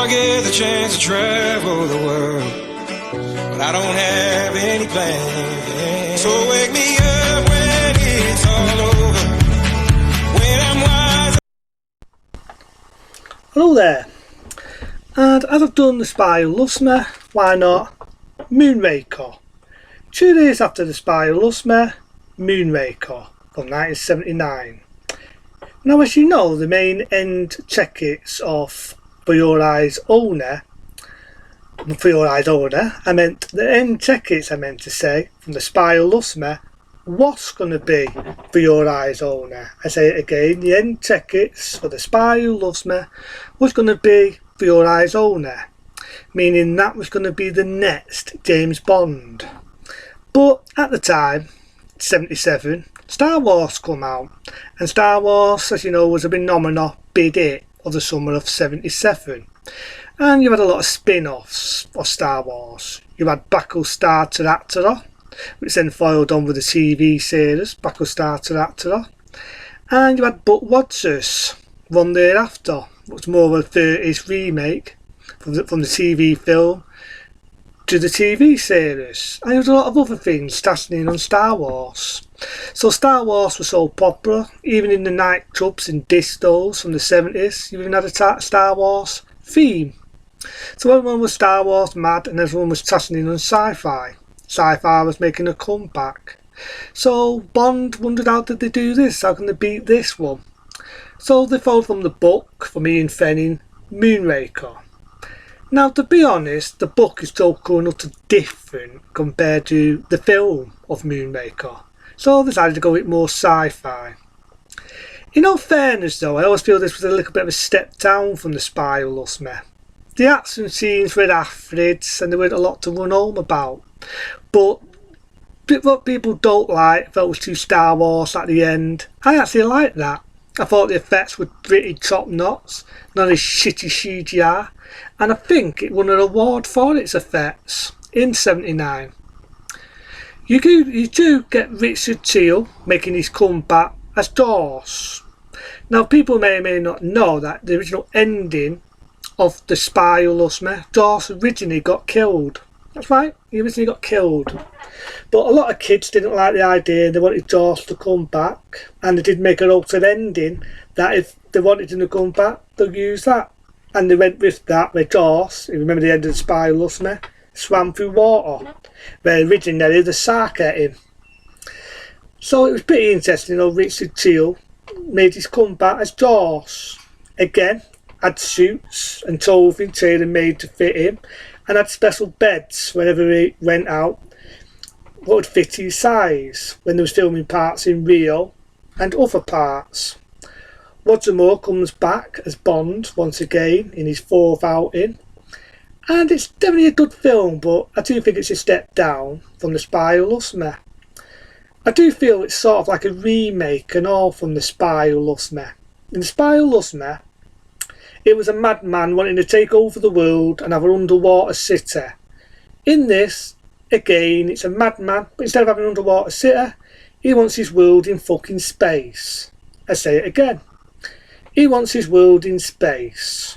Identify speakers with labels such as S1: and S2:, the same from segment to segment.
S1: get the chance to travel the world, but I don't have any plans. So wake me up when it's all over, when I'm wise.
S2: Hello there, and as I've done The Spy Who Loves Me, why not Moonraker? 2 days after The Spy Who Loves Me, Moonraker from 1979. Now, as you know, the main end tickets of For Your Eyes Only, I meant the end tickets, I meant to say, from The Spy Who Loves Me was going to be For Your Eyes Only. I say it again, the end tickets for The Spy Who Loves Me was going to be For Your Eyes Only, meaning that was going to be the next James Bond. But at the time, 77, Star Wars come out, and Star Wars, as you know, was a phenomenal big hit of the summer of 77. And you had a lot of spin-offs of Star Wars. You had Battlestar Galactica, which then followed on with the TV series Battlestar Galactica, and you had Buck Rogers one thereafter, which was more of a 30s remake from the TV film to the TV series, and there was a lot of other things stashing in on Star Wars. So Star Wars was so popular, even in the nightclubs and discos from the 70s, you even had a Star Wars theme. So everyone was Star Wars mad, and everyone was stashing in on sci-fi. Sci-fi was making a comeback. So Bond wondered, how did they do this? How can they beat this one? So they followed from the book from Ian Fleming, Moonraker. Now, to be honest, the book is totally utterly different compared to the film of Moonraker, so I decided to go with more sci-fi. In all fairness though, I always feel this was a little bit of a step down from The Spy Who Loves Me. The action scenes were average and there weren't a lot to run home about, but what people don't like, felt was too Star Wars at the end. I actually liked that. I thought the effects were pretty top notch, not as shitty CGI, and I think it won an award for its effects in 79. You do get Richard Teal making his comeback as Jaws. Now, people may or may not know that the original ending of The Spy Who Loves Me, Jaws originally got killed. That's right, he originally got killed. But a lot of kids didn't like the idea, they wanted Jaws to come back, and they did make an altered ending that if they wanted him to come back, they'll use that. And they went with that, where Jaws, you remember the end of The Spy Who Loves Me, swam through water, where originally the shark ate him. So it was pretty interesting, Richard Teal made his comeback as Jaws. Again, had suits and clothing tailor-made to fit him, and had special beds whenever he went out what would fit his size when they was filming parts in Rio and other parts. Roger Moore comes back as Bond once again in his 4th outing, and it's definitely a good film, but I do think it's a step down from The Spy Who Loves Me. I do feel it's sort of like a remake and all from The Spy Who Loves Me. In The Spy Who Loves Me, it was a madman wanting to take over the world and have an underwater city. In this, again, it's a madman, but instead of having an underwater city, he wants his world in fucking space. I say it again. He wants his world in space.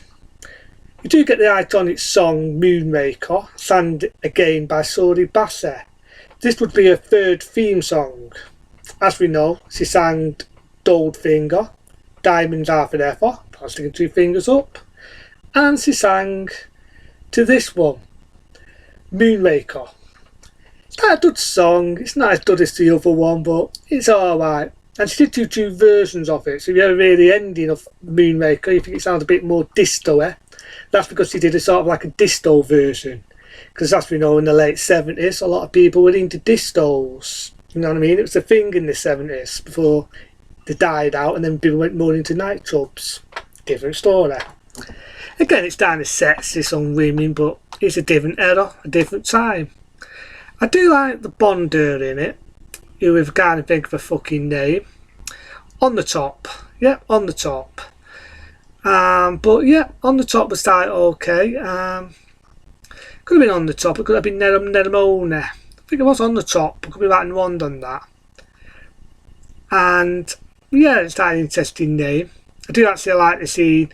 S2: You do get the iconic song Moonraker, sung again by Sori Bassey. This would be her 3rd theme song. As we know, she sang Goldfinger, Diamonds Are Forever, sticking 2 fingers up, and she sang to this one, Moonraker. It's quite a good song, it's not as good as the other one, but it's alright. And she did do 2 versions of it, so if you ever hear the ending of Moonraker, you think it sounds a bit more disco-y. That's because she did a sort of like a disco version, because as we know, in the late 70s, a lot of people were into discos, you know what I mean? It was a thing in the 70s before they died out, and then people went more into nightclubs. Different story. Again, it's kind of sexist on women, but it's a different era, a different time. I do like the Bonder in it, who I can't think of a fucking name. On the Top. Yep, On the Top. But yeah, On the Top was quite okay. Could have been On the Top, it could have been Neramone. I think it was On the Top, it could be right and wrong on that. And yeah, it's quite an interesting name. I do actually like to see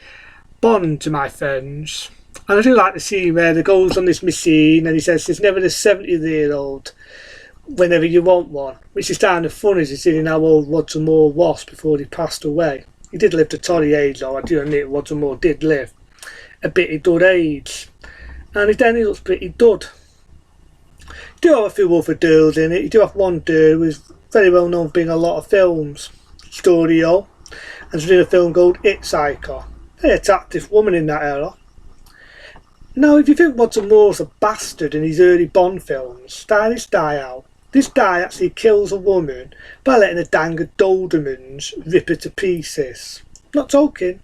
S2: Bond to my friends And I do like the scene where he goes on this machine and he says there's never a 70-year-old whenever you want one, which is kind of funny considering how old Roger Moore was before he passed away. He did live to Tory age though, I do admit Roger Moore did live a bitty good age. And then he looks pretty good. You do have a few other dudes in it. You do have one dude who's very well known for being in a lot of films. Studio. And he's in a film called Hitchhiker. Very attractive woman in that era. Now, if you think Roger Moore's a bastard in his early Bond films, try this guy out. This guy actually kills a woman by letting a dang of Dobermans rip her to pieces. Not joking.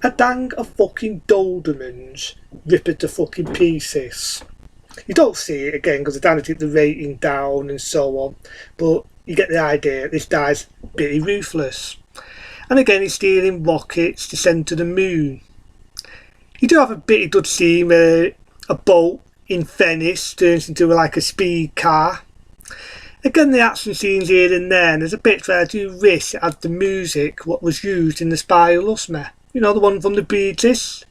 S2: A dang of fucking Dobermans rip her to fucking pieces. You don't see it again because they're trying to keep the rating down and so on, but you get the idea. This guy's pretty ruthless. And again, he's stealing rockets to send to the moon. You do have a pretty good scene where a boat in Venice turns into like a speed car. Again, the action scenes here and there, and there's a bit where I do wish it had the music what was used in The Spy Who Loves Me. You know, the one from the Bee Gees.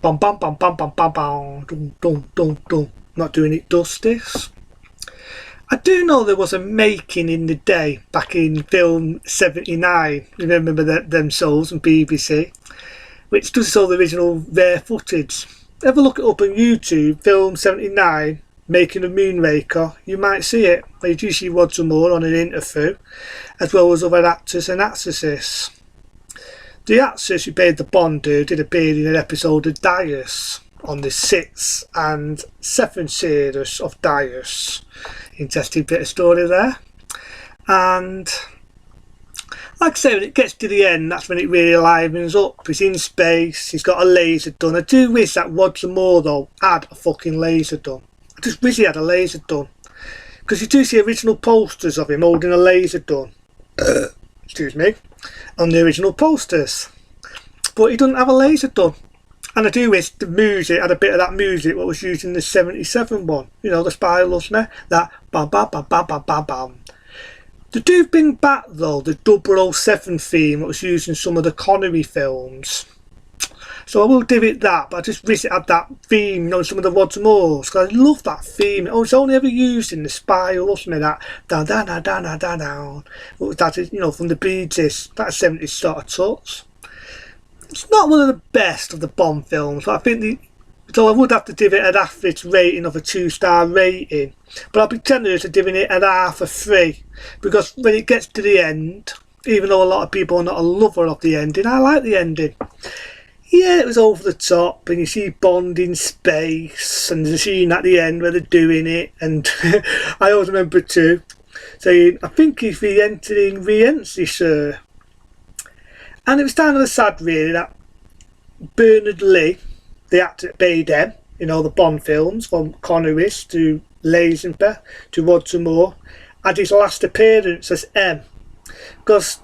S2: Bum bum bum bum bum bum bum dum dum dum dum. Not doing it justice. I do know there was a making in the day back in film 79. You remember them shows on BBC, which does all the original rare footage. Have a look it up on YouTube, film 79, making of Moonraker. You might see it, where you do see Roger Moore on an interview, as well as other actors and actresses. The actress who played the Bond did appear in an episode of Dias on the 6th and 7th series of Dias. Interesting bit of story there. And like I say, when it gets to the end, that's when it really livens up. He's in space, he's got a laser gun. I do wish that Roger Moore though had a fucking laser gun. I just wish he had a laser gun. Because you do see original posters of him holding a laser gun. Excuse me. On the original posters. But he doesn't have a laser gun. And I do wish the music had a bit of that music what was used in the 77 one. You know, The Spy Who Loves Me. That bam bam bam bam bam bam bam. They do bring back though the 007 theme that was used in some of the Connery films. So I will give it that, but I just wish it had that theme, you know, some of the Roger Moores, because I love that theme. Oh, it's only ever used in The Spy Who Loves Me, that down down down down down down down. That is, you know, from the Bee Gees, that 70s sort of touch. It's not one of the best of the Bond films, but I think so I would have to give it an average rating of a 2-star rating. But I'll be generous at giving it an half a 3, because when it gets to the end, even though a lot of people are not a lover of the ending, I like the ending. Yeah, it was over the top, and you see Bond in space, and there's a scene at the end where they're doing it, and I always remember too saying, I think he's re-entering re-entry, sir. And it was kind of sad really that Bernard Lee, the actor that played them in all the Bond films, from Connery's to Lazenby to Roger Moore, had his last appearance as M. Because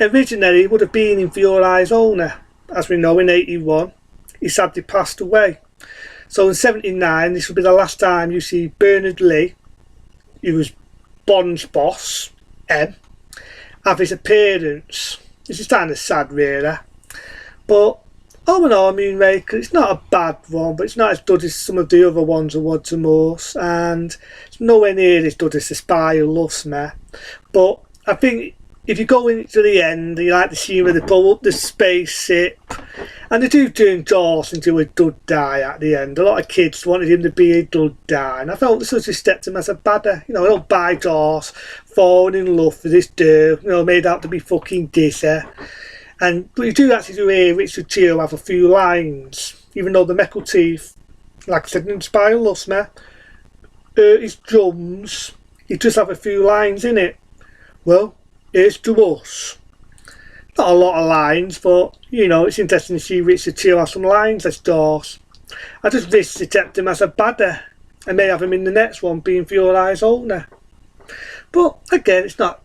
S2: originally he would have been in For Your Eyes Only. As we know, in 81, he sadly passed away. So in 79, this will be the last time you see Bernard Lee, who was Bond's boss, M, have his appearance. This is kind of sad, really. But all in all, Moonraker, it's not a bad one, but it's not as good as some of the other ones of Roger Moore's, and it's nowhere near as good as The Spy Who Loves Me. But I think if you go into the end, you like the scene where they blow up the spaceship, and they do turn Jaws into a dud die at the end. A lot of kids wanted him to be a dud die, and I felt this was just stepped him as a badder. You know, I don't buy Jaws falling in love with this dude, you know, made out to be fucking dizzy. But you do actually do hear Richard Gere have a few lines, even though the metal teeth, like I said in Spy Who Loves Me, his drums, he just have a few lines in it. Well, here's to us. Not a lot of lines, but you know, it's interesting to see Richard Gere have some lines as Jaws. I just wish they kept him as a badder and may have him in the next one being For Your Eyes Only. But again, it's not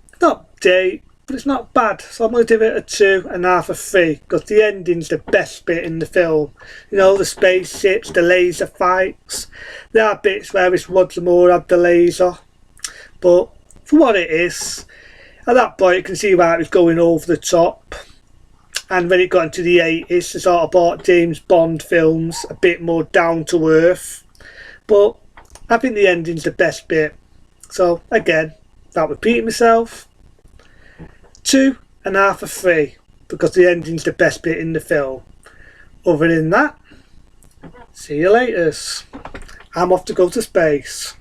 S2: great, but it's not bad. So I'm going to give it a 2.5 a 3, because the ending's the best bit in the film. You know, the spaceships, the laser fights. There are bits where it's Roger Moore had the laser, but for what it is, at that point you can see why it was going over the top. And when it got into the 80s, they sort of bought James Bond films a bit more down to earth. But I think the ending's the best bit. So again, without repeating myself, 2.5 out of 3, because the ending's the best bit in the film. Other than that, see you later. I'm off to go to space.